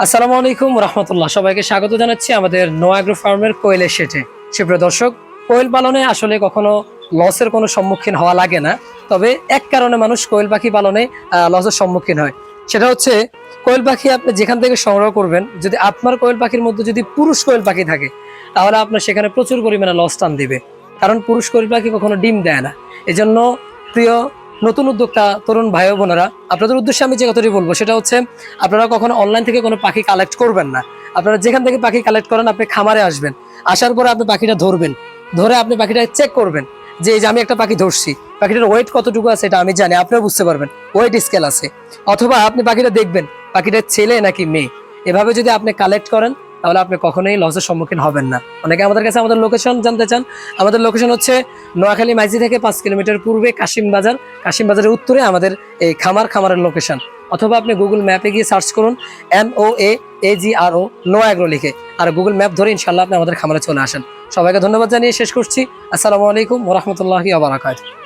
আসসালামু আলাইকুম রহমতুল্লাহ, সবাইকে স্বাগত জানাচ্ছি আমাদের নোয়া এগ্রো ফার্মের কোয়েলের শেটে। সুপ্রিয় দর্শক, কোয়েল পালনে আসলে কখনো লসের কোনো সম্মুখীন হওয়া লাগে না। তবে এক কারণে মানুষ কোয়েল পাখি পালনে লসের সম্মুখীন হয়। সেটা হচ্ছে, কোয়েল পাখি আপনি যেখান থেকে সংগ্রহ করবেন, যদি আপনার কোয়েল পাখির মধ্যে যদি পুরুষ কোয়েল পাখি থাকে, তাহলে আপনার সেখানে প্রচুর পরিমাণে লস টান দিবে। কারণ পুরুষ কোয়েল পাখি কখনো ডিম দেয় না। এজন্য প্রিয় নতুন উদ্যোক্তা তরুণ ভাই ও বোনেরা, আপনাদের উদ্দেশ্যে আমি যে কথাটি বলবো সেটা হচ্ছে, আপনারা কখনো অনলাইন থেকে কোনো পাখি কালেক্ট করবেন না। আপনারা যেখান থেকে পাখি কালেক্ট করেন, আপনি খামারে আসবেন, আসার পরে আপনি পাখিটা ধরবেন, ধরে আপনি পাখিটা চেক করবেন যে এই যে আমি একটা পাখি ধরছি, পাখিটার ওয়েট কতটুকু আছে এটা আমি জানি, আপনিও বুঝতে পারবেন, ওয়েট স্কেল আছে। অথবা আপনি পাখিটা দেখবেন পাখিটার ছেলে নাকি মেয়ে। এভাবে যদি আপনি কালেক্ট করেন, তাহলে আপনি কখনোই লসের সম্মুখীন হবেন না। অনেকে আমাদের কাছে আমাদের লোকেশন জানতে চান। আমাদের লোকেশন হচ্ছে নোয়াখালী মাইজি থেকে 5 কিলোমিটার পূর্বে কাশিম বাজার, কাশিম বাজারের উত্তরে আমাদের এই খামারের লোকেশন। অথবা আপনি গুগল ম্যাপে গিয়ে সার্চ করুন NOAAGRO নোয়া এগ্রো লিখে, আর গুগল ম্যাপ ধরে ইনশাল্লাহ আপনি আমাদের খামারে চলে আসেন। সবাইকে ধন্যবাদ জানিয়ে শেষ করছি। আসসালামু আলাইকুম ওয়া রাহমাতুল্লাহি ওয়া বারাকাতুহু।